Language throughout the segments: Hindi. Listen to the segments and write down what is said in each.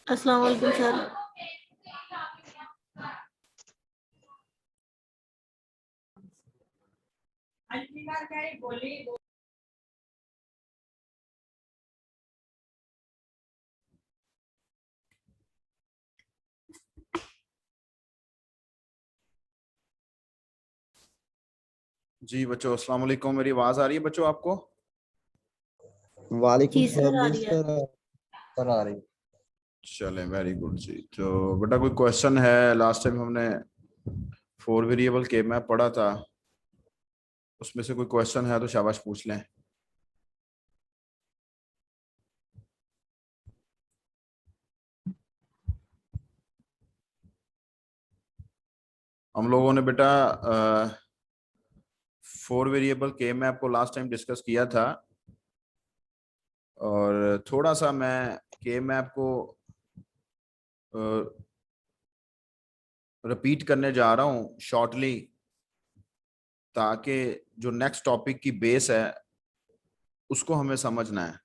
अस्सलाम वालेकुम सर। जी बच्चों अस्सलाम वालेकुम। मेरी आवाज आ रही है बच्चों आपको? वालेकुम जी सर, आ जी रही है। सर आ रही है। चले वेरी गुड जी। तो बेटा कोई क्वेश्चन है? लास्ट टाइम हमने 4 वेरिएबल के मैप पढ़ा था, उसमें से कोई क्वेश्चन है तो शाबाश पूछ लें। हम लोगों ने बेटा 4 वेरिएबल के मैप को लास्ट टाइम डिस्कस किया था, और थोड़ा सा मैं के मैप को रिपीट करने जा रहा हूँ शॉर्टली, ताकि जो नेक्स्ट टॉपिक की बेस है उसको हमें समझना है।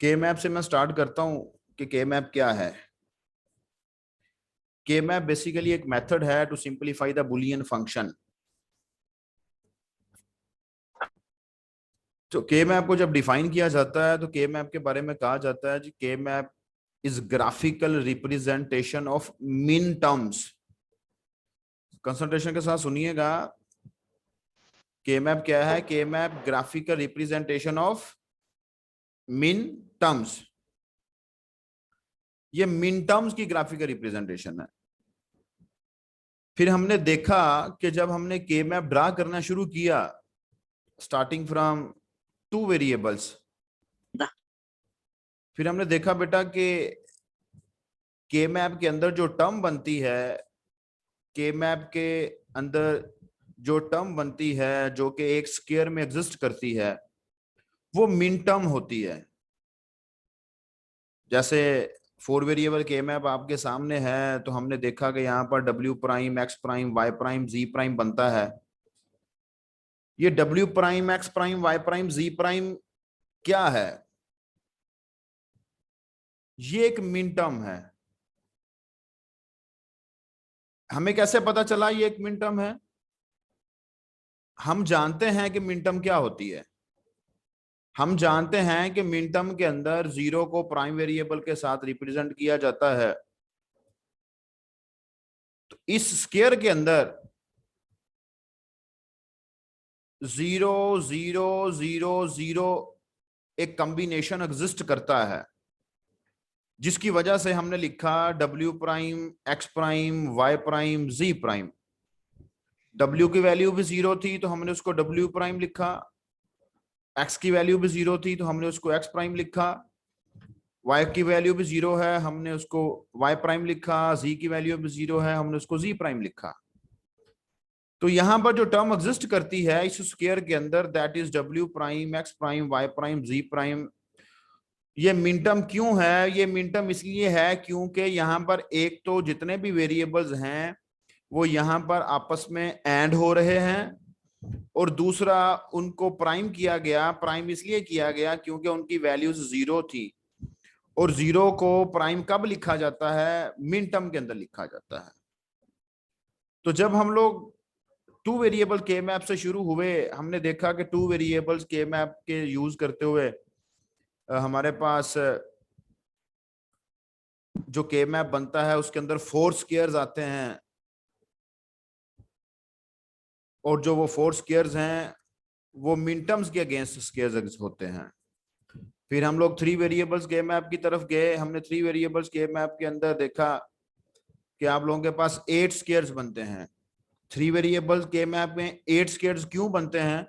के मैप से मैं स्टार्ट करता हूँ कि के मैप क्या है। के मैप बेसिकली एक मेथड है to simplify the boolean function. तो के मैप को जब डिफाइन किया जाता है तो के मैप के बारे में कहा जाता है जी, के map is graphical representation of मिन टर्म्स। कंसंट्रेशन के साथ सुनिएगा, के मैप क्या है? K map graphical representation of मिन टर्म्स। ये मिन टर्म्स की ग्राफिकल रिप्रेजेंटेशन है। फिर हमने देखा कि जब हमने के मैप ड्रा करना शुरू किया स्टार्टिंग फ्रॉम 2 वेरिएबल्स, फिर हमने देखा बेटा कि के मैप के अंदर जो टर्म बनती है, के मैप के अंदर जो टर्म बनती है जो कि एक स्क्वायर में एग्जिस्ट करती है, वो मिन टर्म होती है। जैसे 4 वेरिएबल के मैप आपके सामने है, तो हमने देखा कि यहाँ पर W prime, X prime, Y prime, Z prime बनता है। ये W prime, X prime, Y prime, Z prime क्या है? ये एक मिन टर्म है। हमें कैसे पता चला ये एक मिन टर्म है? हम जानते हैं कि मिन टर्म क्या होती है। हम जानते हैं कि मिन टर्म के अंदर जीरो को प्राइम वेरिएबल के साथ रिप्रेजेंट किया जाता है। तो इस स्क्वायर के अंदर 0 0 0 0 एक कॉम्बिनेशन एग्जिस्ट करता है, जिसकी वजह से हमने लिखा W prime, X prime, Y prime, Z prime. W की वैल्यू भी 0 थी तो हमने उसको डब्ल्यू प्राइम लिखा, एक्स की वैल्यू भी 0 थी तो हमने उसको एक्स प्राइम लिखा, वाई की वैल्यू भी 0 है हमने उसको वाई प्राइम लिखा, जी की वैल्यू भी 0 है हमने उसको जी प्राइम लिखा। तो यहां पर जो टर्म एग्जिस्ट करती है इस स्क्वायर के अंदर, that is W prime, X prime, Y prime, Z prime. ये मिन टर्म क्यों है? ये मिन टर्म इसलिए है क्योंकि यहां पर एक तो जितने भी वेरिएबल्स हैं वो यहां पर आपस में एंड हो रहे हैं, और दूसरा उनको प्राइम किया गया। प्राइम इसलिए किया गया क्योंकि उनकी वैल्यूज 0 थी, और 0 को प्राइम कब लिखा जाता है? मिन टर्म के अंदर लिखा जाता है। तो जब हम लोग 2 वेरिएबल के मैप से शुरू हुए, हमने देखा कि 2 वेरिएबल्स के मैप के यूज करते हुए हमारे पास जो के मैप बनता है उसके अंदर 4 स्क्वायर्स आते हैं, और जो वो 4 स्क्वायर्स हैं वो मिन टर्म्स के अगेंस्ट स्क्वायर्स होते हैं। फिर हम लोग 3 वेरिएबल्स के मैप की तरफ गए। हमने 3 वेरिएबल्स के मैप के अंदर देखा कि आप लोगों के पास 8 स्क्वायर्स बनते हैं। 3 वेरिएबल्स के मैप में 8 स्क्वायर्स क्यों बनते हैं?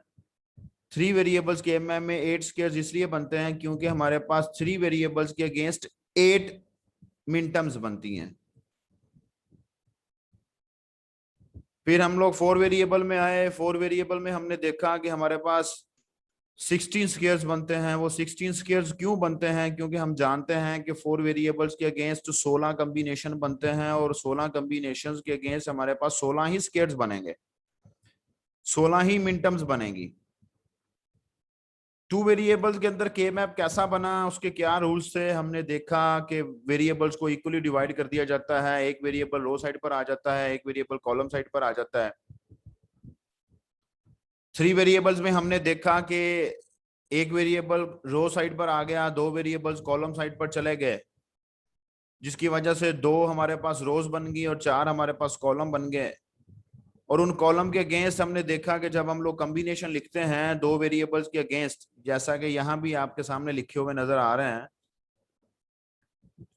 3 वेरिएबल्स के मैप में 8 स्क्वायर्स इसलिए बनते हैं क्योंकि हमारे पास 3 वेरिएबल्स के अगेंस्ट 8 मिन टर्म्स बनती हैं। फिर हम लोग 4 वेरिएबल में आए। 4 वेरिएबल में हमने देखा कि हमारे पास 16 स्क्वायर्स बनते हैं। वो 16 स्क्वायर्स क्यों बनते हैं? क्योंकि हम जानते हैं कि 4 वेरिएबल्स के अगेंस्ट 16 कॉम्बिनेशन बनते हैं और 16 कॉम्बिनेशंस के अगेंस्ट हमारे पास 16 ही स्क्वायर्स बनेंगे, 16 ही मिन टर्म्स बनेगी। 2 वेरिएबल्स के अंदर के मैप कैसा बना, उसके क्या रूल्स थे? हमने देखा कि वेरिएबल्स को इक्वली डिवाइड कर दिया जाता है। एक वेरिएबल रो साइड पर आ जाता है, एक वेरिएबल कॉलम साइड पर आ जाता है। 3 वेरिएबल्स में हमने देखा कि एक वेरिएबल रो साइड पर आ गया, 2 वेरिएबल्स कॉलम साइड पर चले गए, जिसकी वजह से 2 हमारे पास रोज बन गई और 4 हमारे पास कॉलम बन गए। और उन कॉलम के अगेंस्ट हमने देखा कि जब हम लोग कॉम्बिनेशन लिखते हैं 2 वेरिएबल्स के अगेंस्ट, जैसा कि यहाँ भी आपके सामने लिखे हुए नजर आ रहे हैं,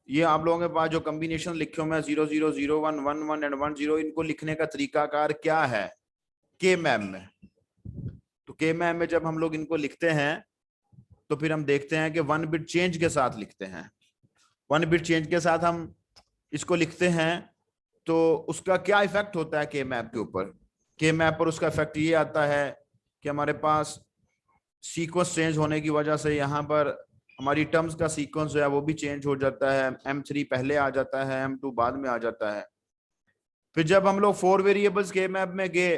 ये आप लोगों के पास जो कॉम्बिनेशन लिखे हुए हैं 0 0 0 1 1 1 एंड 1 0, इनको लिखने का तरीकाकार क्या है के मैप में? तो के मैप में जब हम लोग इनको लिखते हैं तो फिर हम देखते हैं कि 1 बिट चेंज के साथ लिखते हैं। 1 बिट चेंज के साथ हम इसको लिखते हैं तो उसका क्या इफेक्ट होता है के मैप के ऊपर? के मैप पर उसका इफेक्ट ये आता है कि हमारे पास सीक्वेंस चेंज होने की वजह से यहाँ पर हमारी टर्म्स का सीक्वेंस जो है वो भी चेंज हो जाता है। M3 पहले आ जाता है, M2 बाद में आ जाता है। फिर जब हम लोग 4 वेरिएबल्स के मैप में गए,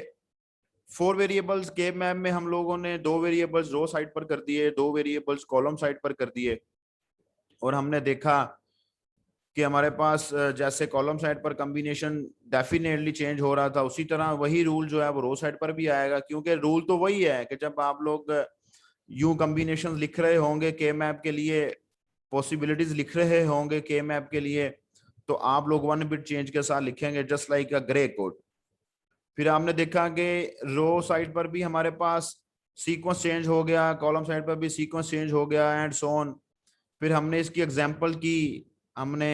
4 वेरिएबल्स के मैप में हम लोगों ने 2 वेरिएबल्स रो साइड पर कर दिए, 2 वेरिएबल्स कॉलम साइड पर कर दिए। और हमने देखा कि हमारे पास जैसे कॉलम साइड पर कॉम्बिनेशन डेफिनेटली चेंज हो रहा था, उसी तरह वही रूल जो है वो रो साइड पर भी आएगा। क्योंकि रूल तो वही है कि जब आप लोग यूं कॉम्बिनेशन लिख रहे होंगे के मैप के लिए, पॉसिबिलिटीज लिख रहे होंगे के मैप के लिए, तो आप लोग 1 बिट चेंज के साथ लिखेंगे जस्ट लाइक अ ग्रे कोड। फिर आपने देखा कि रो साइड पर भी हमारे पास सीक्वेंस चेंज हो गया, कॉलम साइड पर भी सीक्वेंस चेंज हो गया एंड सो ऑन। फिर हमने इसकी एग्जांपल की, हमने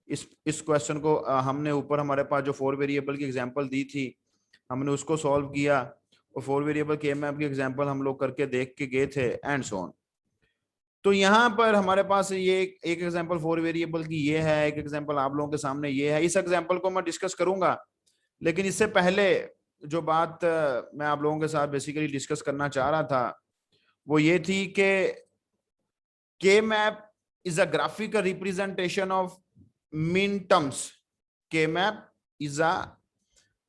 इस क्वेश्चन को हमने ऊपर हमारे पास जो 4 वेरिएबल की एग्जांपल दी थी, हमने उसको सॉल्व किया और 4 वेरिएबल के मैप की एग्जांपल हम लोग करके देख के गए थे एंड सो ऑन। तो यहाँ पर हमारे पास ये एक एग्जांपल 4 वेरिएबल की ये है, एक एग्जांपल आप लोगों के सामने ये है। इस एग्जांपल को मैं डिस्कस करूंगा, लेकिन इससे पहले जो बात मैं आप लोगों के साथ बेसिकली डिस्कस करना चाह रहा था वो ये थी कि के map is a graphical representation of min terms. K map is a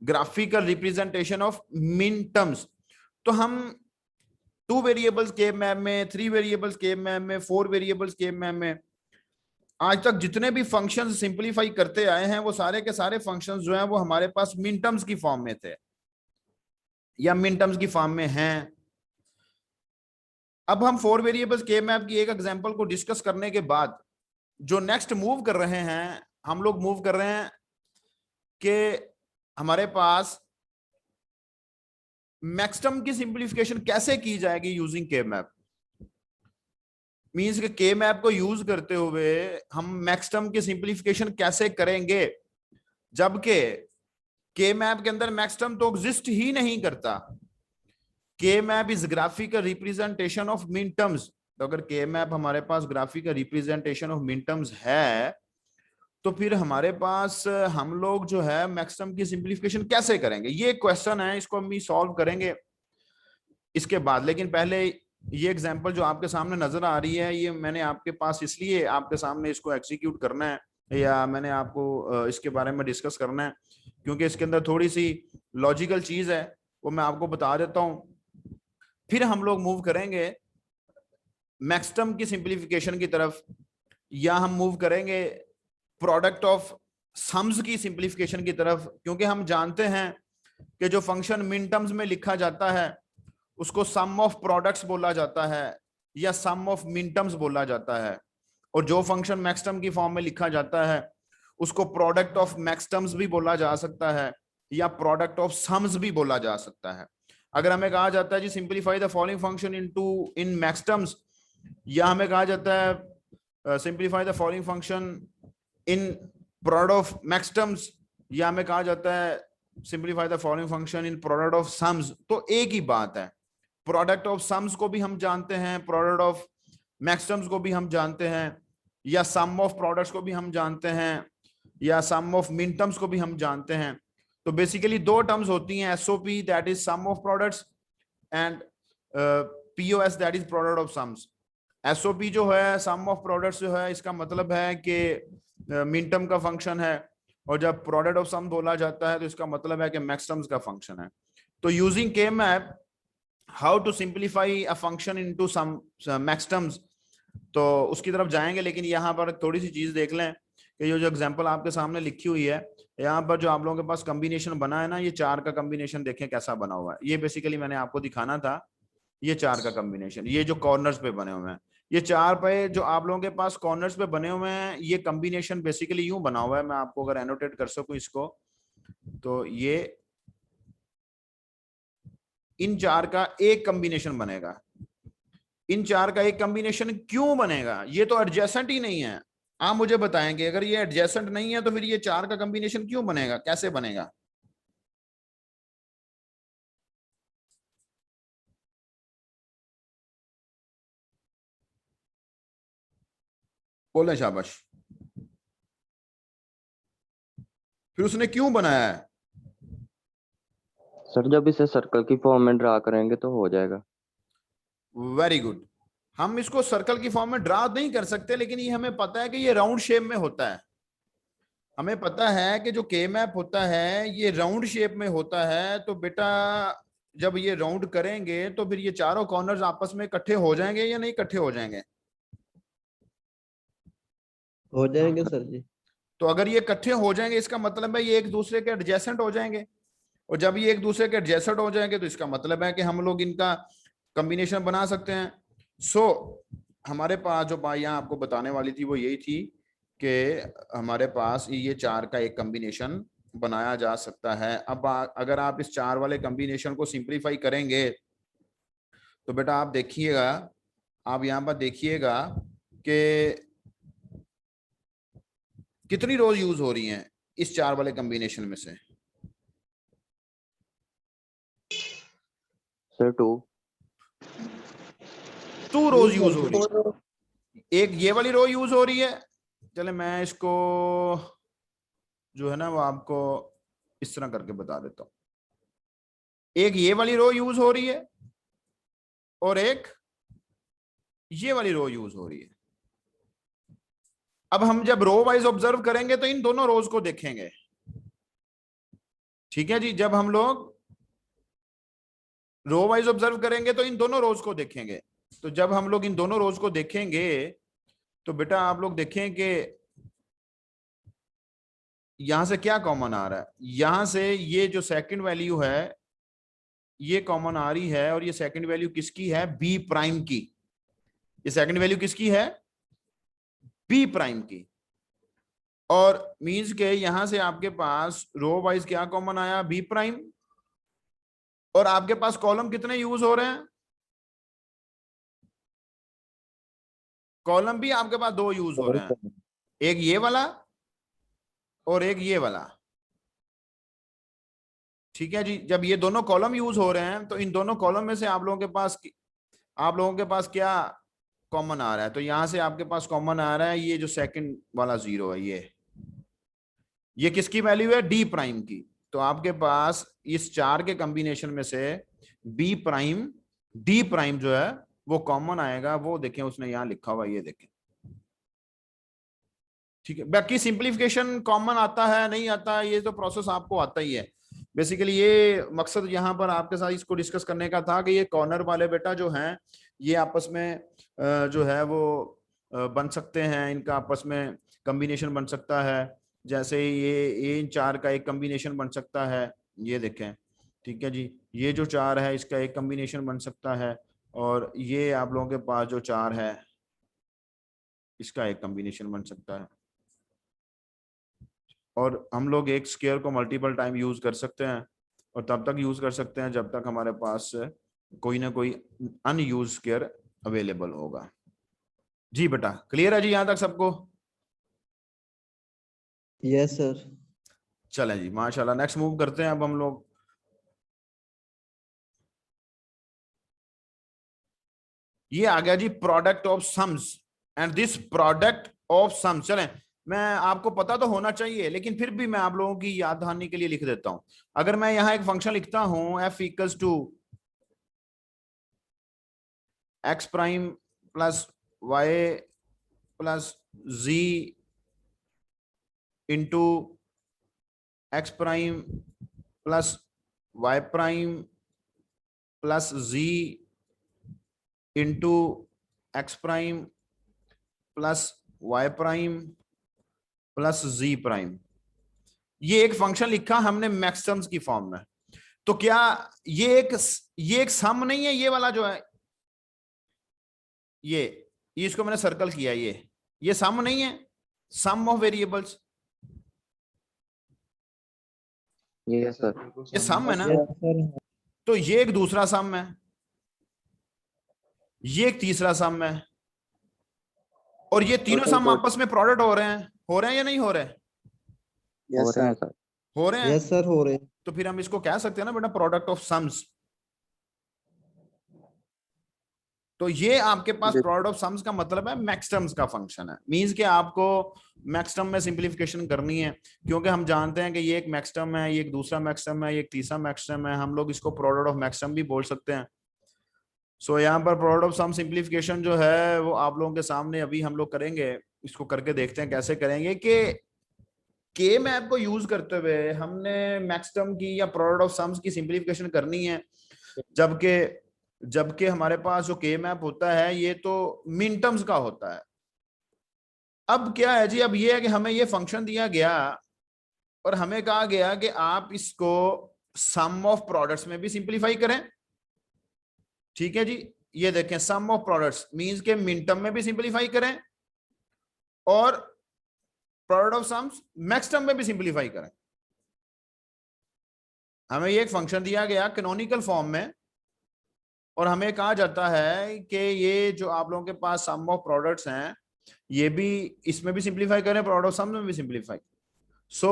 graphical representation of min terms. तो हम 2 वेरिएबल्स के मैप में, 3 वेरिएबल्स के मैप में, 4 वेरिएबल्स के मैप में आज तक जितने भी फंक्शंस सिंपलीफाई करते आए हैं वो सारे के सारे फंक्शंस जो हैं वो हमारे पास min terms की फॉर्म में थे या min terms की फॉर्म में हैं। अब हम 4 वेरिएबल्स के मैप की एक एग्जांपल को डिस्कस करने के बाद जो नेक्स्ट मूव कर रहे हैं, हम लोग मूव कर रहे हैं कि हमारे पास मैक्सटर्म की सिंपलीफिकेशन कैसे की जाएगी यूजिंग के मैप। मींस के के मैप को यूज करते हुए हम मैक्सटर्म की सिंपलीफिकेशन कैसे करेंगे, जबकि के मैप के अंदर मैक्सटर्म तो एग्जिस्ट ही नहीं करता। के map is graphical representation of मिन टर्म्स। तो अगर के मैप हमारे पास ग्राफिकल रिप्रेजेंटेशन ऑफ मिन टर्म्स है तो फिर हमारे पास हम लोग जो है मैक्सटर्म की सिंपलीफिकेशन कैसे करेंगे, ये क्वेश्चन है, इसको हम भी सॉल्व करेंगे इसके बाद। लेकिन पहले ये एग्जांपल जो आपके सामने नजर आ रही है, ये मैंने आपके पास इसलिए आपके सामने इसको एग्जीक्यूट करना है या मैंने आपको इसके बारे में डिस्कस करना है क्योंकि इसके अंदर थोड़ी सी लॉजिकल चीज है, वो मैं आपको बता देता हूं। फिर हम लोग मूव करेंगे मैक्सटर्म की सिंपलीफिकेशन की तरफ, या हम मूव करेंगे प्रोडक्ट ऑफ सम्स की सिंपलीफिकेशन की तरफ, क्योंकि हम जानते हैं कि जो फंक्शन मिन टर्म्स में लिखा जाता है उसको सम ऑफ प्रोडक्ट्स बोला जाता है या सम ऑफ मिन टर्म्स बोला जाता है, और जो फंक्शन मैक्सटर्म की फॉर्म में लिखा जाता है उसको प्रोडक्ट ऑफ मैक्सटर्म्स भी बोला जा सकता है या प्रोडक्ट ऑफ सम्स भी बोला जा सकता है। अगर हमें कहा जाता है जी simplify the following function in maxterms, या हमें कहा जाता है simplify the following function in product of maxterms, या हमें कहा जाता है simplify the following function in product of sums, तो एक ही बात है। प्रोडक्ट ऑफ सम्स को भी हम जानते हैं, प्रोडक्ट ऑफ मैक्सटर्म्स को भी हम जानते हैं, या सम ऑफ प्रोडक्ट्स को भी हम जानते हैं, या सम ऑफ मिन टर्म्स को भी हम जानते हैं। तो बेसिकली दो टर्म्स होती हैं, SOP that is sum of products and POS that is product of sums. SOP जो है सम ऑफ प्रोडक्ट्स जो है, इसका मतलब है कि मिन टर्म का फंक्शन है, और जब प्रोडक्ट ऑफ सम बोला जाता है तो इसका मतलब है कि मैक्स टर्म्स का फंक्शन है। तो using K map how to simplify a function into sum max terms, तो उसकी तरफ जाएंगे। लेकिन यहाँ पर थोड़ी सी चीज देख लें कि ये जो एग्जांपल आपके सामने लिखी हुई है, यहाँ पर जो आप लोगों के पास कॉम्बिनेशन बना है ना, ये 4 का कॉम्बिनेशन देखें कैसा बना हुआ है। ये बेसिकली मैंने आपको दिखाना था, ये 4 का कॉम्बिनेशन, ये जो कॉर्नर्स पे बने हुए हैं, ये 4 पे जो आप लोगों के पास कॉर्नर्स पे बने हुए हैं, ये कॉम्बिनेशन बेसिकली यूं बना हुआ है। मैं आपको अगर एनोटेट कर सकूं इसको, तो ये इन 4 का एक कॉम्बिनेशन बनेगा। इन 4 का एक कॉम्बिनेशन क्यों बनेगा? ये तो एडजेसेंट ही नहीं है। आप मुझे बताएंगे, अगर ये एडजेसेंट नहीं है तो फिर ये 4 का कॉम्बिनेशन क्यों बनेगा, कैसे बनेगा? बोले शाबाश। फिर उसने क्यों बनाया है? सर जब इसे सर्कल की फॉर्म में ड्रा करेंगे तो हो जाएगा। Very good. हम इसको सर्कल की फॉर्म में ड्रा नहीं कर सकते, लेकिन ये हमें पता है कि ये राउंड शेप में होता है। हमें पता है कि जो के मैप होता है ये राउंड शेप में होता है। तो बेटा जब ये राउंड करेंगे तो फिर ये चारों कॉर्नर्स आपस में इकट्ठे हो जाएंगे या नहीं इकट्ठे हो जाएंगे? हो जाएंगे सर जी। तो अगर ये इकट्ठे हो जाएंगे, इसका मतलब है ये एक दूसरे के एडजेसेंट हो जाएंगे, और जब ये एक दूसरे के एडजेसेंट हो जाएंगे तो इसका मतलब है कि हम लोग इनका कॉम्बिनेशन बना सकते हैं। सो हमारे पास जो बात यहाँ आपको बताने वाली थी वो यही थी कि हमारे पास ये 4 का एक कॉम्बिनेशन बनाया जा सकता है। अब अगर आप इस 4 वाले कॉम्बिनेशन को सिंप्लीफाई करेंगे तो बेटा आप देखिएगा, आप यहाँ पर देखिएगा कि कितनी रोज यूज हो रही हैं इस 4 वाले कॉम्बिनेशन में से। सर 2 रोज यूज हो रही है। एक ये वाली रो यूज हो रही है, चले मैं इसको जो है ना वो आपको इस तरह करके बता देता हूं। एक ये वाली रो यूज हो रही है और एक ये वाली रो यूज हो रही है। अब हम जब रो वाइज ऑब्जर्व करेंगे तो इन दोनों रोज को देखेंगे। ठीक है जी, जब हम लोग रो वाइज ऑब्जर्व करेंगे तो इन दोनों रोज को देखेंगे। तो जब हम लोग इन दोनों रोज को देखेंगे तो बेटा आप लोग देखें कि यहां से क्या कॉमन आ रहा है। यहां से ये जो सेकंड वैल्यू है ये कॉमन आ रही है, और ये सेकंड वैल्यू किसकी है? बी प्राइम की। ये सेकंड वैल्यू किसकी है? बी प्राइम की। और मींस के यहां से आपके पास रो वाइज क्या कॉमन आया? B prime. और आपके पास कॉलम कितने यूज हो रहे हैं? कॉलम भी आपके पास 2 यूज हो रहे हैं, एक ये वाला और एक ये वाला। ठीक है जी, जब ये दोनों कॉलम यूज हो रहे हैं तो इन दोनों कॉलम में से आप लोगों के पास क्या कॉमन आ रहा है? तो यहां से आपके पास कॉमन आ रहा है ये जो सेकंड वाला 0 है, ये किसकी वैल्यू है? डी प्राइम की। तो आपके पास इस 4 के कॉम्बिनेशन में से बी प्राइम डी प्राइम जो है वो कॉमन आएगा। वो देखें उसने यहां लिखा हुआ, ये देखें। ठीक है, बाकी सिंप्लीफिकेशन कॉमन आता है नहीं आता है, ये तो प्रोसेस आपको आता ही है। बेसिकली ये मकसद यहाँ पर आपके साथ इसको डिस्कस करने का था कि ये कॉर्नर वाले बेटा जो हैं ये आपस में जो है वो बन सकते हैं, इनका आपस में कॉम्बिनेशन बन सकता है। जैसे ये इन 4 का एक कॉम्बिनेशन बन सकता है, ये देखें। ठीक है जी, ये जो 4 है इसका एक कॉम्बिनेशन बन सकता है, और ये आप लोगों के पास जो 4 है इसका एक कॉम्बिनेशन बन सकता है। और हम लोग एक स्क्वायर को मल्टीपल टाइम यूज कर सकते हैं, और तब तक यूज कर सकते हैं जब तक हमारे पास कोई ना कोई अनयूज स्क्वायर अवेलेबल होगा। जी बेटा, क्लियर है जी यहां तक सबको? Yes sir. चलें जी, माशाल्लाह। नेक्स्ट मूव करते हैं अब हम लोग। ये आ गया जी product of sums, and this product of sum. चलें, मैं आपको पता तो होना चाहिए लेकिन फिर भी मैं आप लोगों की याद दहानी के लिए लिख देता हूं। अगर मैं यहां एक फंक्शन लिखता हूं F equals to X prime plus Y plus Z into X prime plus Y prime plus Z into X prime plus Y prime plus Z prime. ये एक फंक्शन लिखा हमने मैक्सटर्म्स की फॉर्म में। तो क्या ये एक सम नहीं है? ये वाला जो है ये इसको मैंने सर्कल किया, ये सम नहीं है? सम ऑफ वेरिएबल्स, यस सर। ये सम है ना? Yes sir. तो ये एक दूसरा सम है, ये एक तीसरा सम है, और ये तीनों सम आपस में प्रोडक्ट हो रहे हैं या नहीं हो रहे? हो रहे हैं सर। हो रहे हैं। यस सर हो रहे हैं। तो फिर हम इसको कह सकते हैं ना बेटा प्रोडक्ट ऑफ सम्स। तो ये आपके पास प्रोडक्ट ऑफ सम्स का मतलब है मैक्सटर्म्स का फंक्शन है। मींस कि आपको मैक्सटर्म में सिंपलीफिकेशन करनी है, क्योंकि हम जानते हैं कि ये एक मैक्सटर्म है, ये एक दूसरा मैक्सटर्म है, ये एक तीसरा मैक्सटर्म है। हम लोग इसको प्रोडक्ट ऑफ मैक्सटर्म भी बोल सकते हैं। सो यहाँ पर प्रोडक्ट ऑफ सम सिंपलीफिकेशन जो है वो आप लोगों के सामने अभी हम लोग करेंगे। इसको करके देखते हैं कैसे करेंगे कि के मैप को यूज करते हुए हमने मैक्सटर्म की या प्रोडक्ट ऑफ सम्स की सिंपलीफिकेशन करनी है। जबकि हमारे पास जो के मैप होता है ये तो मिनटर्म्स का होता है। अब क्या है जी, अब ये है कि हमें ये फंक्शन दिया गया और हमें कहा गया कि आप इसको सम ऑफ प्रोडक्ट्स में भी सिंपलीफाई करें। ठीक है जी, ये देखें सम ऑफ प्रोडक्ट्स मींस के मिनटर्म में भी सिंपलीफाई करें और प्रोडक्ट ऑफ सम्स मैक्सटर्म में भी सिंपलीफाई करें। हमें ये एक फंक्शन दिया गया कैनोनिकल फॉर्म में और हमें कहा जाता है कि ये जो आप लोगों के पास सम ऑफ प्रोडक्ट्स हैं ये भी इसमें भी सिंपलीफाई करें, प्रोडक्ट ऑफ सम में भी सिंपलीफाई। सो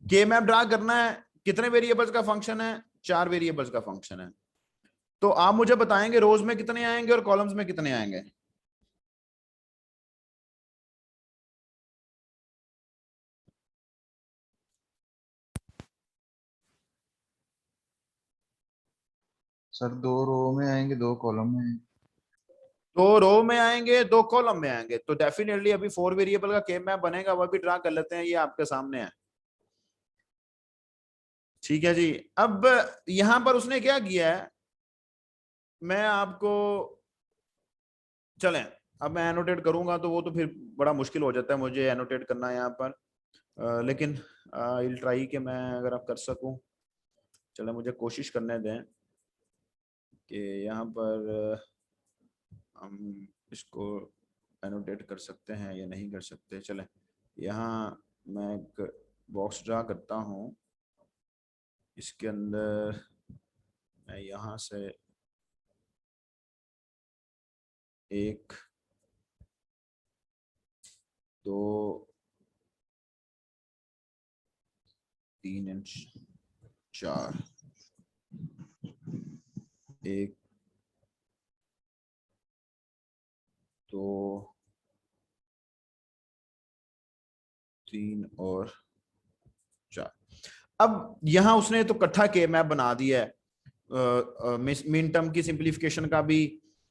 के मैप ड्रा करना है। कितने वेरिएबल्स का फंक्शन है? 4 वेरिएबल्स का फंक्शन है। तो आप मुझे बताएंगे रोज में कितने आएंगे और कॉलम्स में कितने आएंगे? सर 2 रो में आएंगे 2 कॉलम में। 2 रो में आएंगे 2 कॉलम में आएंगे। तो डेफिनेटली अभी 4 वेरिएबल का के मैप बनेगा, वह भी ड्रा कर लेते हैं। ये आपके सामने है। ठीक है जी। अब यहां पर उसने क्या किया है, मैं आपको चलें अब मैं एनोटेट करूंगा तो वो तो फिर बड़ा मुश्किल हो जाता है मुझे एनोटेट करना यहाँ पर। लेकिन विल ट्राई कि मैं अगर आप कर सकूं। चले मुझे कोशिश करने दें कि यहाँ पर हम इसको एनोटेट कर सकते हैं या नहीं कर सकते। चलें यहाँ मैं एक बॉक्स ड्रा करता हूँ। इसके अंदर मैं यहाँ से 1 2 3 इंच 4 1 2 3 और 4। अब यहां उसने तो इकट्ठा के मैप बना दिया है, मिन टर्म की सिंपलीफिकेशन का भी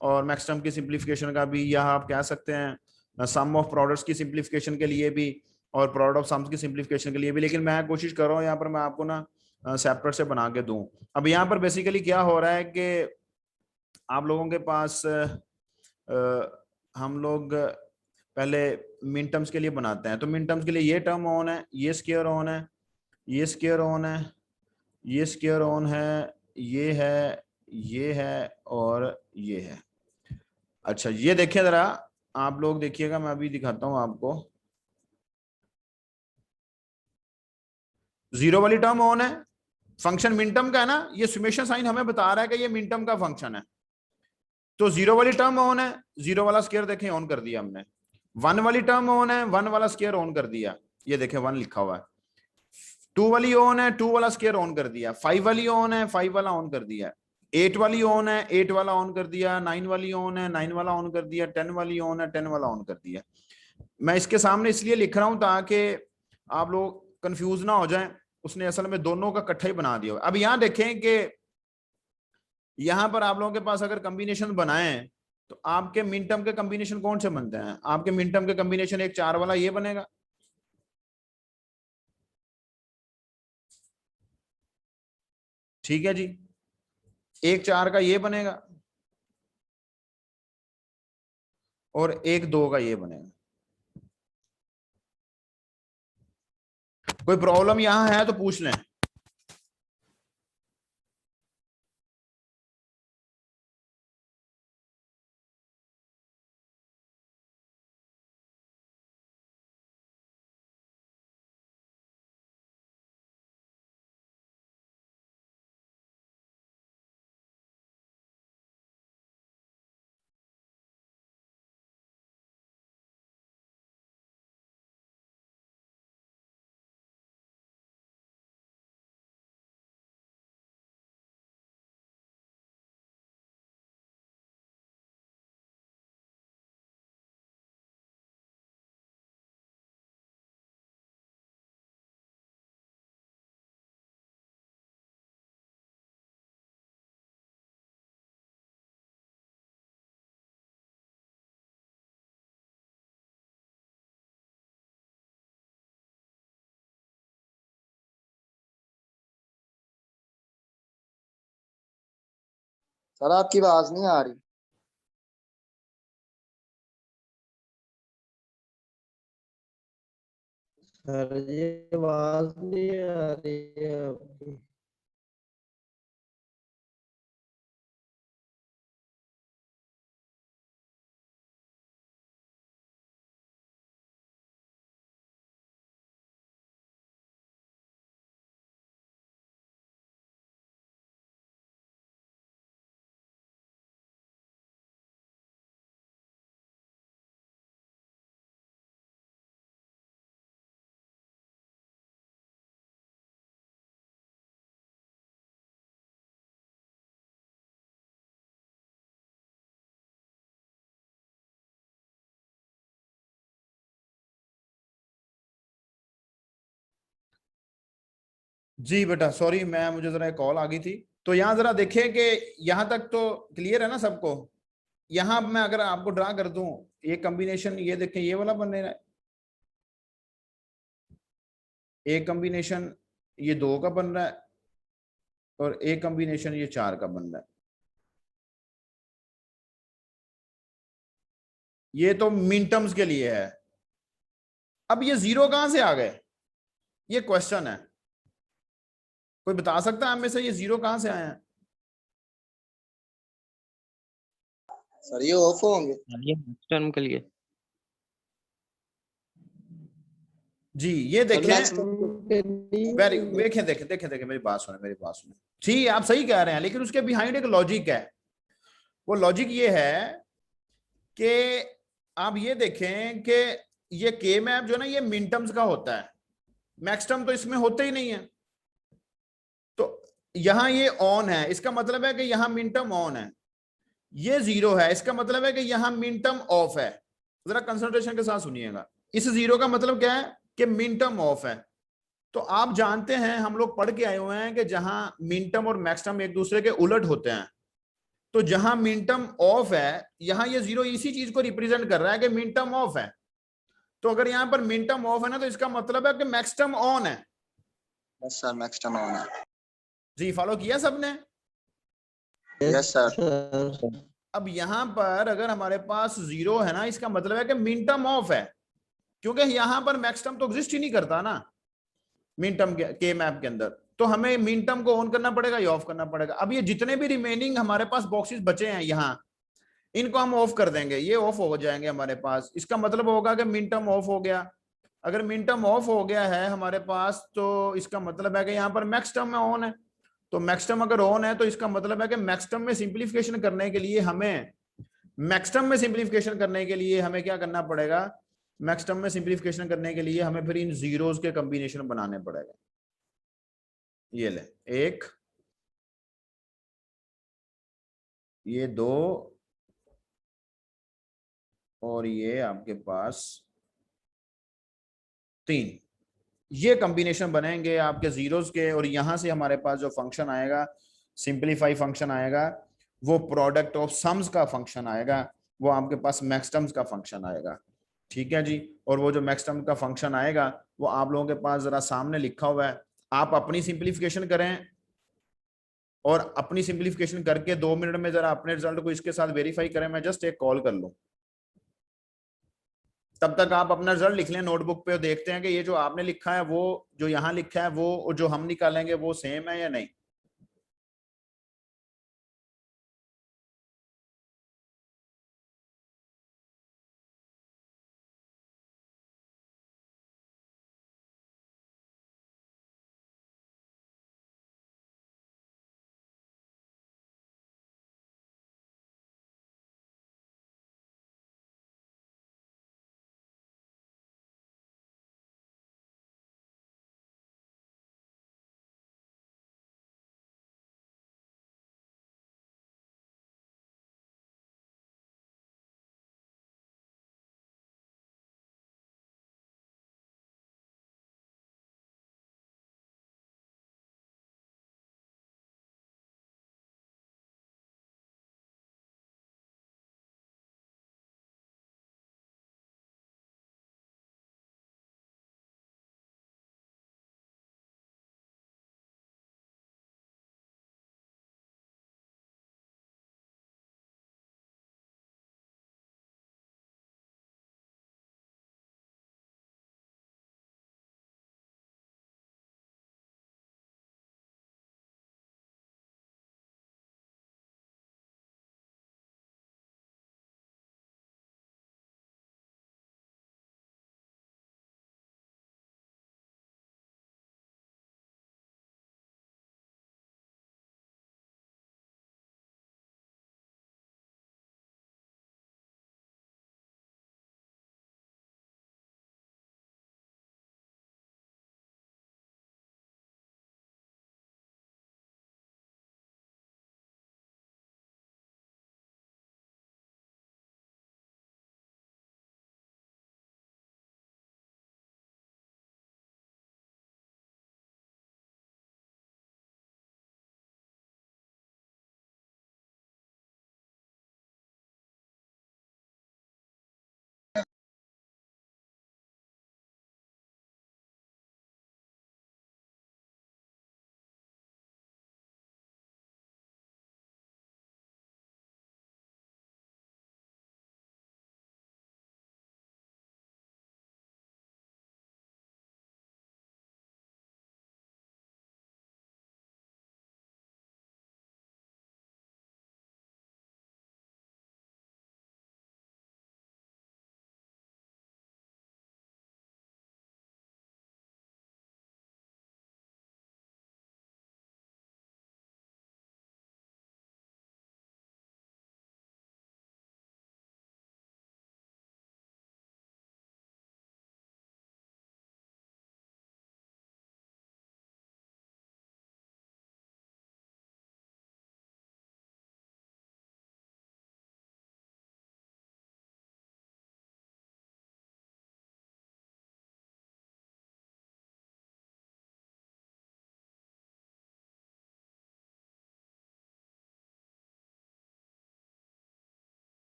और मैक्स टर्म की सिंपलीफिकेशन का भी। यह आप कह सकते हैं सम ऑफ प्रोडक्ट्स की सिंपलीफिकेशन के लिए भी और प्रोडक्ट ऑफ सम्स की सिंपलीफिकेशन के लिए भी। लेकिन मैं कोशिश कर रहा हूँ यहाँ पर मैं आपको ना सेपरेट से बना के दूं। अब यहाँ पर बेसिकली क्या हो रहा है कि आप लोगों के पास हम लोग पहले मिन टर्म्स के लिए बनाते हैं। तो मिन टर्म्स के लिए ये टर्म ऑन है, ये स्क्वायर ऑन है, ये स्क्वायर ऑन है, ये स्क्वायर ऑन है, ये है और ये है। अच्छा ये देखिए जरा, आप लोग देखिएगा, मैं अभी दिखाता हूं आपको। 0 वाली टर्म ऑन है, फंक्शन मिन टर्म का है ना, ये सुमेशन साइन हमें बता रहा है कि ये मिन टर्म का फंक्शन है। तो 0 वाली टर्म ऑन है, 0 वाला स्क्वायर देखें ऑन कर दिया हमने। 1 वाली टर्म ऑन है, 1 वाला स्क्वायर ऑन कर दिया, ये देखें 1 लिखा हुआ है। 2 वाली ऑन है, 2 वाला स्क्वायर ऑन कर दिया। 5 वाली ऑन है, 5 वाला ऑन कर दिया। 8 वाली ऑन है, 8 वाला ऑन कर दिया। 9 वाली ऑन है, 9 वाला ऑन कर दिया। 10 वाली ऑन है, 10 वाला ऑन कर दिया। मैं इसके सामने इसलिए लिख रहा हूं ताकि आप लोग कंफ्यूज ना हो जाएं, उसने असल में दोनों का इकट्ठा ही बना दिया। अब यहां देखें कि यहां पर आप लोगों के पास अगर कॉम्बिनेशन बनाए तो आपके मिन टर्म के कॉम्बिनेशन कौन से बनते हैं? आपके मिन टर्म के कॉम्बिनेशन एक 4 वाला ये बनेगा, ठीक है जी, एक 4 का ये बनेगा और एक 2 का ये बनेगा। कोई प्रॉब्लम यहां है तो पूछ लें। सर आपकी आवाज नहीं आ रही। सर ये आवाज नहीं आ रही है आपकी। जी बेटा सॉरी, मैं मुझे जरा एक कॉल आ गई थी। तो यहाँ जरा देखें कि यहाँ तक तो क्लियर है ना सबको? यहाँ मैं अगर आपको ड्रा कर दूं ये कॉम्बिनेशन, ये देखें ये वाला बन रहा है, एक कॉम्बिनेशन ये 2 का बन रहा है और एक कॉम्बिनेशन ये 4 का बन रहा है। ये तो मिन टर्म्स के लिए है। अब ये 0 कहां से आ गए, ये क्वेश्चन है। कोई बता सकता है आप में से ये 0 कहां से आए हैं? सर ये ऑफ होंगे। ये नेक्स्ट टर्म के लिए। जी ये सर देखें, नेक्स्ट वेरी देखें देखें देखें देखें मेरी बात सुने, मेरी बात सुने। ठीक, आप सही कह रहे हैं, लेकिन उसके बिहाइंड एक लॉजिक है। वो लॉजिक ये है कि आप ये देखें कि ये के मैप जो ना ये मिन टर्म्स का होता है, मैक्स टर्म तो इसमें होते ही नहीं है। तो यहां ये ऑन है, इसका मतलब है कि यहां मिन टर्म ऑन है। ये 0 है, इसका मतलब है कि यहां मिन टर्म ऑफ है। जरा कंसंट्रेशन के साथ सुनिएगा, इस 0 का मतलब क्या है कि मिन टर्म ऑफ है। तो आप जानते हैं, हम लोग पढ़ के आए हुए हैं कि जहां मिन टर्म और मैक्स टर्म एक दूसरे के उलट होते हैं, तो जहां मिन टर्म ऑफ है यहां ये 0 इसी चीज को रिप्रेजेंट कर रहा है कि मिन टर्म ऑफ है। तो अगर यहां पर मिन टर्म ऑफ है ना, तो इसका मतलब है कि मैक्स टर्म ऑन है। Yes sir next time on है। जी फॉलो किया सबने? Yes sir. सर अब यहां पर अगर हमारे पास 0 है ना, इसका मतलब है कि मिन टर्म ऑफ है, क्योंकि यहां पर मैक्स टर्म तो एग्जिस्ट ही नहीं करता ना मिन टर्म के मैप के अंदर। तो हमें मिन टर्म को ऑन करना पड़ेगा या ऑफ करना पड़ेगा। अब ये जितने भी रिमेनिंग हमारे पास बॉक्सेस बचे हैं यहाँ, इनको हम ऑफ कर देंगे, ये ऑफ हो जाएंगे हमारे पास। इसका मतलब होगा कि मिन टर्म ऑफ हो गया। अगर मिन टर्म ऑफ हो गया है हमारे पास, तो इसका मतलब है कि यहाँ पर मैक्स टर्म में ऑन है। तो मैक्स टर्म अगर ऑन है तो इसका मतलब है कि मैक्स टर्म में सिंप्लीफिकेशन करने के लिए हमें, मैक्स टर्म में सिंप्लीफिकेशन करने के लिए हमें क्या करना पड़ेगा? मैक्स टर्म में सिंप्लीफिकेशन करने के लिए हमें फिर इन जीरोस के कॉम्बिनेशन बनाने पड़ेगा। ये ले, एक, ये 2 और ये आपके पास 3, ये कॉम्बिनेशन बनेंगे आपके जीरोस के, और यहां से हमारे पास जो फंक्शन आएगा, सिंपलीफाई फंक्शन आएगा, वो प्रोडक्ट ऑफ सम्स का फंक्शन आएगा, वो आपके पास मैक्सटर्म्स का फंक्शन आएगा। ठीक है जी। और वो जो मैक्सटर्म का फंक्शन आएगा वो आप लोगों के पास जरा सामने लिखा हुआ है, आप अपनी सिंपलीफिकेशन करें, और अपनी सिंपलीफिकेशन करके 2 मिनट में जरा अपने रिजल्ट को इसके साथ वेरीफाई करें, मैं जस्ट एक कॉल कर लूं। तब तक आप अपना रिजल्ट लिख लें नोटबुक पे, और देखते हैं कि ये जो आपने लिखा है वो जो यहाँ लिखा है वो और जो हम निकालेंगे वो सेम है या नहीं।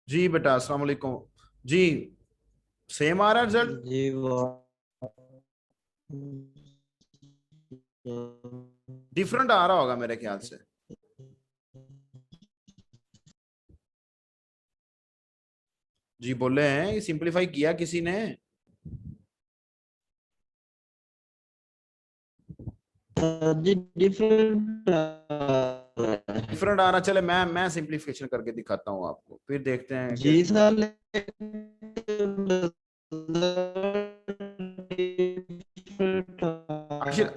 जी बेटा अस्सलाम वालेकुम जी, सेम आ रहा है रिजल्ट? जी डिफरेंट आ रहा होगा मेरे ख्याल से। जी बोले हैं सिंपलीफाई किया किसी ने? जी डिफरेंट डिफरेंट आ रहा, चले मैं सिंपलीफिकेशन करके दिखाता हूँ आपको, फिर देखते हैं कि जी सर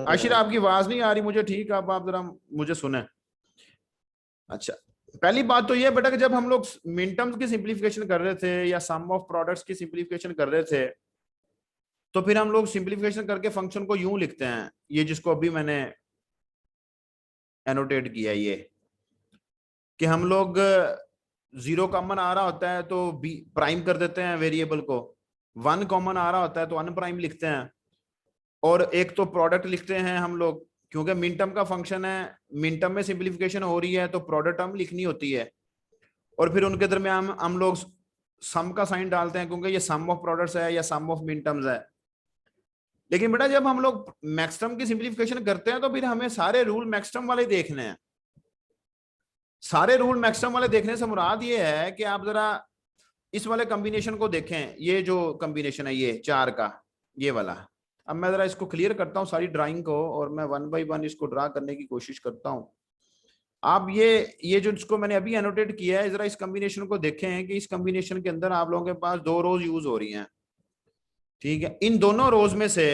आशिर आपकी आवाज नहीं आ रही मुझे, ठीक है, अब आप जरा मुझे सुने। अच्छा, पहली बात तो ये बेटा कि जब हम लोग मिन टर्म्स की सिंप्लीफिकेशन कर रहे थे या सम ऑफ प्रोडक्ट्स की सिंप्लीफिकेशन कर रहे थे, तो फिर हम लोग सिंप्लीफिकेशन करके फंक्शन को यूं लिखते हैं, ये जिसको अभी मैंने एनोटेट किया, ये कि हम लोग 0 कॉमन आ रहा होता है तो बी प्राइम कर देते हैं वेरिएबल को, 1 कॉमन आ रहा होता है तो अनप्राइम लिखते हैं, और एक तो प्रोडक्ट लिखते हैं हम लोग, क्योंकि मिन टर्म का फंक्शन है, मिन टर्म में सिंप्लीफिकेशन हो रही है तो प्रोडक्ट टर्म लिखनी होती है, और फिर उनके दरमियान हम लोग सम का साइन डालते हैं क्योंकि ये सम ऑफ प्रोडक्ट्स है या सम ऑफ मिन टर्म्स है। लेकिन बेटा जब हम लोग मैक्स टर्म की सिंप्लीफिकेशन करते हैं तो फिर हमें सारे रूल मैक्स टर्म वाले देखने हैं। सारे रूल मैक्स टर्म वाले देखने से मुराद ये है कि आप जरा इस वाले कॉम्बिनेशन को देखें, ये जो कॉम्बिनेशन है ये 4 का, ये वाला। अब मैं जरा इसको क्लियर करता हूँ सारी ड्राइंग को, और मैं 1 बाय 1 इसको ड्रा करने की कोशिश करता हूँ। आप ये जो इसको मैंने अभी एनोटेट किया है, जरा इस कॉम्बिनेशन को देखें कि इस कॉम्बिनेशन के अंदर आप लोगों के पास 2 रोज यूज हो रही हैं, ठीक है। इन दोनों रोज में से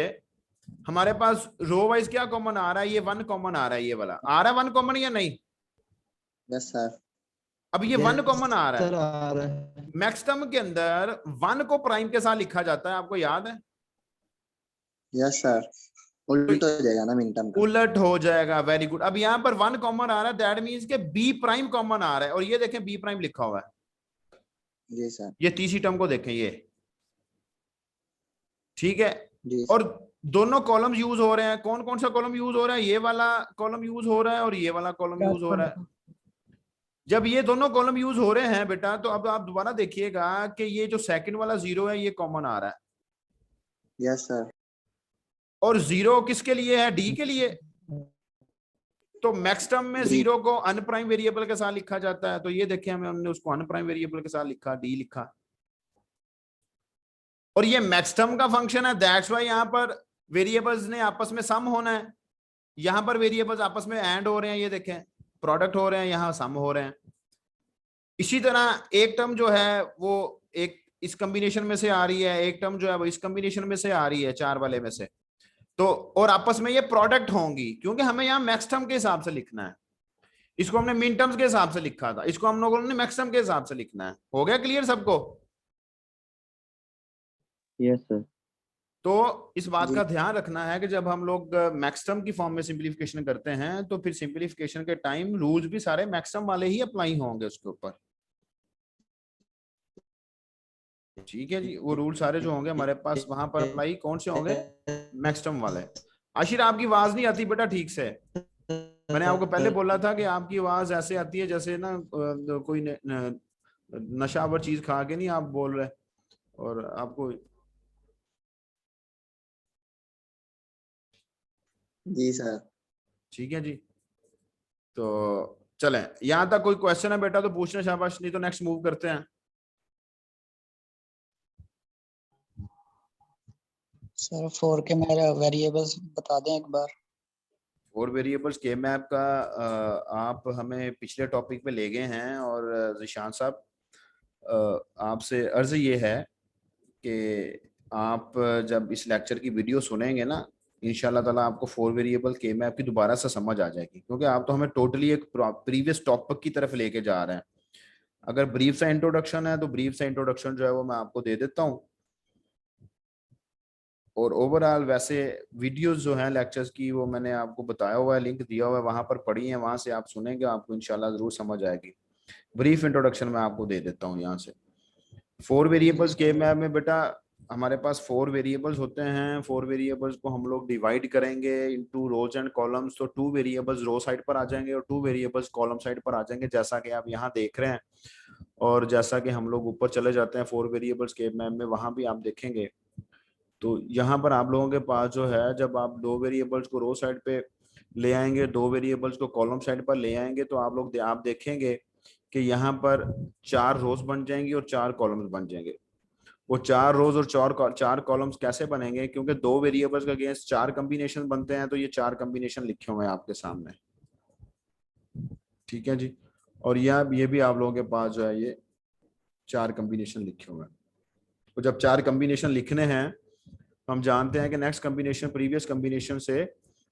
हमारे पास रो वाइज क्या कॉमन आ रहा है, ये 1 कॉमन आ रहा है, ये वाला आ रहा है 1 कॉमन या नहीं? Yes sir. अब ये 1 कॉमन आ रहा है, आ रहा है। मैक्स टर्म के अंदर 1 को प्राइम के साथ लिखा जाता है, आपको याद है? यस सर, उल्टा हो जाएगा ना मिन टर्म का। उलट हो जाएगा, वेरी गुड। अब यहाँ पर 1 कॉमन आ रहा है, दैट मींस के बी प्राइम कॉमन आ रहा है, और ये देखें बी प्राइम लिखा हुआ है। जी सर। ये तीसरी टर्म को देखें, ये ठीक है। जी और दोनों कॉलम यूज हो रहे हैं, कौन कौन सा कॉलम यूज हो रहा है? ये वाला कॉलम यूज हो रहा है और ये वाला कॉलम यूज हो रहा है। जब ये दोनों कॉलम यूज हो रहे हैं बेटा, तो अब आप दोबारा देखिएगा कि ये जो सेकंड वाला 0 है ये कॉमन आ रहा है, यस सर। और 0 किसके लिए है? डी के लिए। तो मैक्स टर्म में 0 को अनप्राइम वेरिएबल के साथ लिखा जाता है, तो ये देखिए हमने उसको अनप्राइम वेरिएबल के साथ लिखा, डी लिखा, और ये मैक्स टर्म का फंक्शन है, दैट्स वाई यहाँ पर वेरिएबल्स ने आपस में सम होना है, यहाँ पर वेरिएबल्स आपस में एंड हो रहे हैं, ये देखें प्रोडक्ट हो रहे हैं, यहाँ सम हो रहे हैं। इसी तरह एक टर्म जो है वो एक इस कॉम्बिनेशन में से आ रही है, एक टर्म जो है वो इस कॉम्बिनेशन में से आ रही है, 4 वाले में से, तो और आपस में ये प्रोडक्ट होंगी, क्योंकि हमें यहाँ मैक्स टर्म के हिसाब से लिखना है। इसको हमने मिन टर्म्स के हिसाब से लिखा था, इसको हम लोगों ने मैक्स टर्म के हिसाब से लिखना है। हो गया क्लियर सबको? Yes sir. तो इस बात का ध्यान रखना है कि जब हम लोग मैक्स टर्म की फॉर्म में सिंप्लीफिकेशन करते हैं तो फिर सिंप्लीफिकेशन के टाइम रूल्स भी सारे मैक्स टर्म वाले ही अप्लाई होंगे उसके ऊपर, ठीक है जी। वो रूल सारे जो होंगे हमारे पास वहां पर अप्लाई कौन से होंगे? मैक्स टर्म वाले। आशिर आपकी आवाज नहीं आती बेटा ठीक से, मैंने आपको पहले बोला था कि आपकी आवाज ऐसे आती है जैसे ना कोई नशावर चीज खा के नहीं आप बोल रहे, और आपको। जी सर। ठीक है जी, तो चलें, यहां तक कोई क्वेश्चन है बेटा तो पूछना, शाबाश, नहीं तो नेक्स्ट मूव करते हैं। सर 4 के मेरे वेरिएबल्स बता दें एक बार। 4 वेरिएबल्स के मैप का आप हमें पिछले टॉपिक पे ले गए हैं, और जिशान साहब आपसे अर्ज ये है कि आप जब इस लेक्चर की वीडियो सुनेंगे ना, इंशाल्लाह ताला आपको 4 वेरिएबल के मैप की दोबारा से समझ आ जाएगी, क्योंकि आप तो हमें टोटली एक प्रीवियस टॉपिक की तरफ लेके जा रहे हैं। अगर ब्रीफ सा इंट्रोडक्शन है तो ब्रीफ सा इंट्रोडक्शन जो है वो मैं आपको दे देता हूँ, और ओवरऑल वैसे वीडियोस जो हैं लेक्चर्स की वो मैंने आपको बताया हुआ है, लिंक दिया हुआ है, वहां पर पढ़ी है, वहां से आप सुनेंगे, आपको इंशाल्लाह जरूर समझ आएगी। ब्रीफ इंट्रोडक्शन मैं आपको दे देता हूँ यहाँ से। 4 वेरिएबल्स के मैप में बेटा हमारे पास 4 वेरिएबल्स होते हैं। 4 वेरिएबल्स को हम लोग डिवाइड करेंगे इनटू रोज एंड कॉलम्स, तो 2 वेरिएबल्स रो साइड पर आ जाएंगे और 2 वेरिएबल्स कॉलम साइड पर आ जाएंगे, जैसा कि आप यहाँ देख रहे हैं। और जैसा कि हम लोग ऊपर चले जाते हैं 4 वेरिएबल्स के मैप में, वहां भी आप देखेंगे तो यहाँ पर आप लोगों के पास जो है, जब आप 2 वेरिएबल्स को रो साइड पे ले आएंगे, 2 वेरिएबल्स को कॉलम साइड पर ले आएंगे, तो आप देखेंगे कि यहाँ पर 4 रोज बन जाएंगी और 4 कॉलम्स बन जाएंगे। वो 4 रोज और 4 कॉलम्स कैसे बनेंगे? क्योंकि 2 वेरिएबल्स के अगेंस्ट 4 कॉम्बिनेशन बनते हैं, तो ये 4 कॉम्बिनेशन लिखे हुए हैं आपके सामने, ठीक है जी। और ये भी आप लोगों के पास जो है ये 4 कॉम्बिनेशन लिखे हुए हैं। तो जब 4 कॉम्बिनेशन लिखने हैं तो हम जानते हैं कि नेक्स्ट कम्बिनेशन प्रीवियस कम्बिनेशन से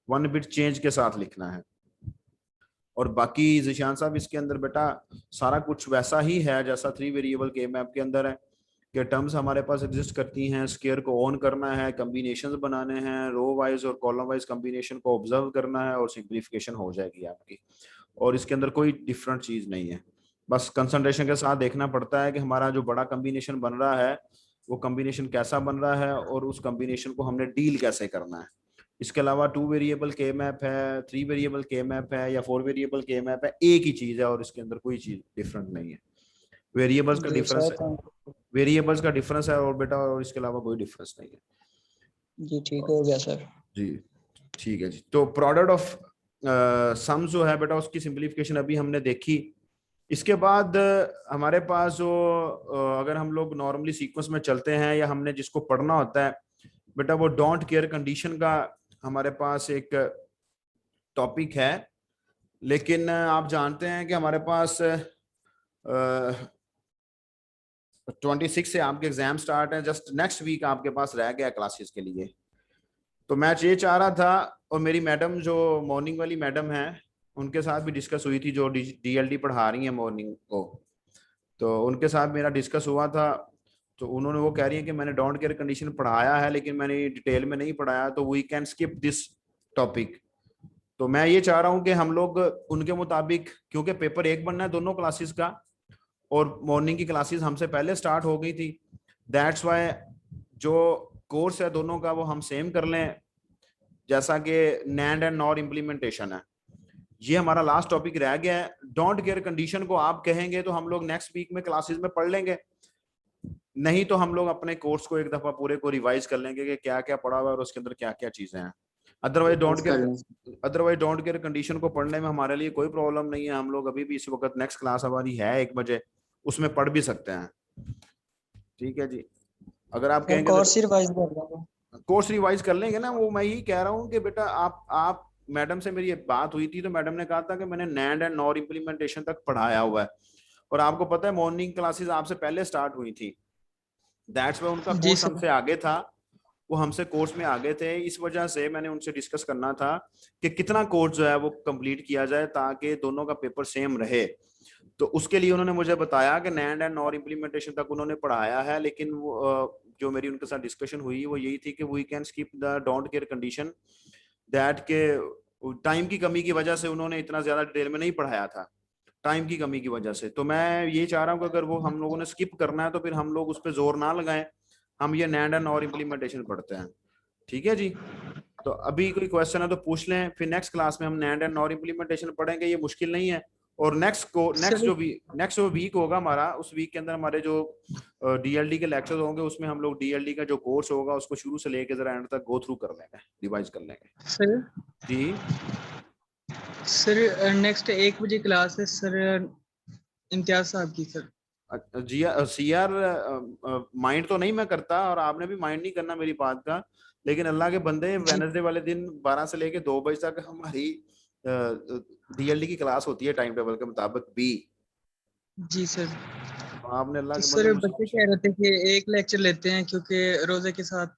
1 बिट चेंज के साथ लिखना है। और बाकी जिशान साहब इसके अंदर बेटा सारा कुछ वैसा ही है जैसा 3 वेरिएबल के मैप के अंदर है कि टर्म्स हमारे पास एग्जिस्ट करती हैं, स्केयर को ऑन करना है, कम्बिनेशंस बनाने हैं, रो वाइज और कॉलम वाइज कम्बिनेशन को ऑब्जर्व करना है और सिंप्लीफिकेशन हो जाएगी आपकी। और इसके अंदर कोई डिफरेंट चीज नहीं है, बस कंसंट्रेशन के साथ देखना पड़ता है कि हमारा जो बड़ा कम्बिनेशन बन रहा है वो कम्बिनेशन कैसा बन रहा है और उस कम्बिनेशन को हमने डील कैसे करना है। इसके अलावा 2 वेरिएबल के मैप है, 3 वेरिएबल के मैप है या 4 वेरिएबल के मैप है, एक ही चीज है और इसके अंदर कोई चीज डिफरेंट नहीं है। वेरिएबल्स का जी डिफरेंस सर, वेरिएबल्स का डिफरेंस है और बेटा, और इसके अलावा कोई डिफरेंस नहीं है। जी ठीक हो गया सर। जी ठीक है जी। तो प्रोडक्ट ऑफ सम जो है बेटा उसकी सिंपलीफिकेशन अभी हमने देखी। इसके बाद हमारे पास जो अगर हम लोग नॉर्मली सीक्वेंस में चलते हैं या हमने जिसको पढ़ना होता है बेटा वो डोंट केयर कंडीशन का हमारे पास एक टॉपिक है। लेकिन आप जानते हैं कि हमारे पास 26 से आपके एग्जाम स्टार्ट है, जस्ट नेक्स्ट वीक आपके पास रह गया क्लासेस के लिए। तो मैं ये चाह रहा था और मेरी मैडम जो मॉर्निंग वाली मैडम है उनके साथ भी डिस्कस हुई थी, जो डीएलडी पढ़ा रही है मॉर्निंग को, तो उनके साथ मेरा डिस्कस हुआ था। तो उन्होंने वो कह रही है कि मैंने डोंट केयर कंडीशन पढ़ाया है लेकिन मैंने डिटेल में नहीं पढ़ाया, तो we can skip this topic. तो मैं ये चाह रहा हूँ कि हम लोग उनके मुताबिक, क्योंकि पेपर 1 बनना है दोनों क्लासेस का और मॉर्निंग की क्लासेस हमसे पहले स्टार्ट हो गई थी, दैट्स वाई जो कोर्स है दोनों का वो हम सेम कर लें, जैसा कि नैंड एंड नॉर इम्प्लीमेंटेशन है। ये हमारा लास्ट टॉपिक रह गया है। डोंट केयर कंडीशन को आप कहेंगे तो हम लोग नेक्स्ट वीक में क्लासेस में पढ़ लेंगे, नहीं तो हम लोग अपने कोर्स को एक दफा पूरे को रिवाइज कर लेंगे कि क्या क्या पढ़ा हुआ है और उसके अंदर क्या क्या चीजें हैं। अदरवाइज डोंट केयर कंडीशन को पढ़ने में हमारे लिए कोई प्रॉब्लम नहीं है। हम लोग अभी भी इस वक्त नेक्स्ट क्लास हमारी है 1 बजे, उसमें पढ़ भी सकते हैं। ठीक है जी। अगर आप कहेंगे कोर्स रिवाइज कर लूंगा। कोर्स रिवाइज कर लेंगे ना, वो मैं यही कह रहा हूँ कि बेटा आप मैडम से मेरी बात हुई थी तो मैडम ने कहा था कि मैंने नैंड एंड नॉर इम्प्लीमेंटेशन तक पढ़ाया हुआ है और आपको पता है मॉर्निंग क्लासेस आपसे पहले स्टार्ट हुई थी, दैट्स वाई उनका जी कोर्स सर। हमसे आगे था, वो हमसे कोर्स में आगे थे। इस वजह से मैंने उनसे डिस्कस करना था कि कितना कोर्स जो है वो कंप्लीट किया जाए ताकि दोनों का पेपर सेम रहे। तो उसके लिए उन्होंने मुझे बताया कि नैंड एंड नॉर इम्प्लीमेंटेशन तक उन्होंने पढ़ाया है, लेकिन वो, जो मेरी उनके साथ डिस्कशन हुई वो यही थी कि we can skip the don't care condition, that के टाइम की कमी की वजह से उन्होंने इतना ज्यादा डिटेल में नहीं पढ़ाया था, टाइम की कमी की वजह से। तो मैं ये चाह रहा हूँ कि अगर वो हम लोगों ने स्किप करना है तो फिर हम लोग उस पर जोर ना लगाएं, हम ये नैंड एंड नॉर इम्प्लीमेंटेशन पढ़ते हैं। ठीक है जी। तो अभी कोई क्वेश्चन है तो पूछ लें, फिर नेक्स्ट क्लास में हम नैंड एंड नॉर इम्प्लीमेंटेशन पढ़ेंगे, ये मुश्किल नहीं है। और नेक्स्ट जो वीक होगा हमारा, उस वीक के अंदर हमारे जो डीएलडी के लेक्चर होंगे उसमें हम लोग डीएलडी का जो कोर्स होगा उसको शुरू से लेकर जरा एंड तक गो थ्रू कर लेंगे, रिवाइज कर लेंगे। सर जी सर नेक्स्ट 1 बजे क्लास है सर, इम्तियाज साहब की सर। जी सीआर माइंड तो नहीं मैं करता और आपने भी माइंड नहीं करना मेरी बात का, लेकिन अल्लाह के बंदे वेडनेसडे वाले दिन 12 से लेके 2 बजे तक हमारी डीएलडी की क्लास होती है टाइम टेबल के मुताबिक भी। जी सर। आपने अल्लाह तो के सर बंदे बच्चे कह रहे थे कि 1 लेक्चर लेते हैं क्योंकि रोजे के साथ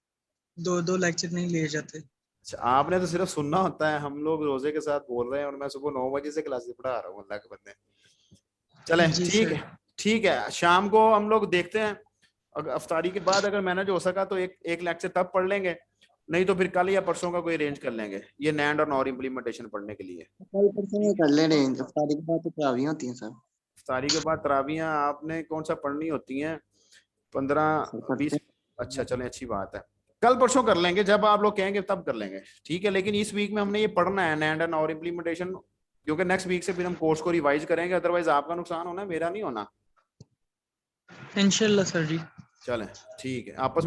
2 लेक्चर नहीं लिए जाते। अच्छा, आपने तो सिर्फ सुनना होता है, हम लोग रोजे के साथ बोल रहे हैं और मैं सुबह 9 बजे से क्लासेस पढ़ा रहा हूँ अल्लाह के बंदे। चले जी ठीक सर। है, ठीक है, शाम को हम लोग देखते हैं, अगर अफ्तारी के बाद अगर मैनेज हो सका तो एक लेक्चर तब पढ़ लेंगे, नहीं तो फिर कल या परसों का कोई अरेंज कर लेंगे ये नैंड और नॉर इम्प्लीमेंटेशन पढ़ने के लिए। कल परसों में कर ले रेंज, इफ्तारी के बाद तो तरावी होती है सर। इफ्तारी के बाद तरावियां आपने कौन सा पढ़नी होती हैं? 15-20? अच्छा चलें, अच्छी बात है, कल परसों कर लेंगे, जब आप लोग कहेंगे तब कर लेंगे। ठीक है, लेकिन इस वीक में हमने ये पढ़ना है नैंड एंड नॉर इम्प्लीमेंटेशन, क्योंकि नेक्स्ट वीक से फिर हम कोर्स को रिवाइज करेंगे, अदरवाइज आपका नुकसान होना है, मेरा नहीं होना। इंशाल्लाह सर जी। चलें ठीक है, आपस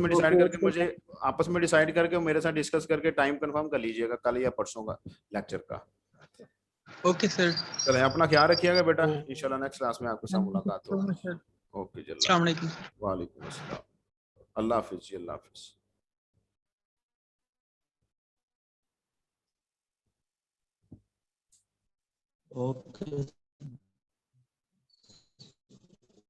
में डिसाइड करके मेरे साथ डिस्कस करके टाइम कंफर्म कर लीजिएगा कल या परसों का लेक्चर का। Okay sir. चलें, अपना ख्याल रखिएगा बेटा, इंशाल्लाह नेक्स्ट क्लास में आपके साथ मुलाकात होगी। सर ओके जी, अस्सलाम वालेकुम। वालेकुम अस्सलाम, अल्लाह हाफिज जी, अल्लाह हाफिज। ओके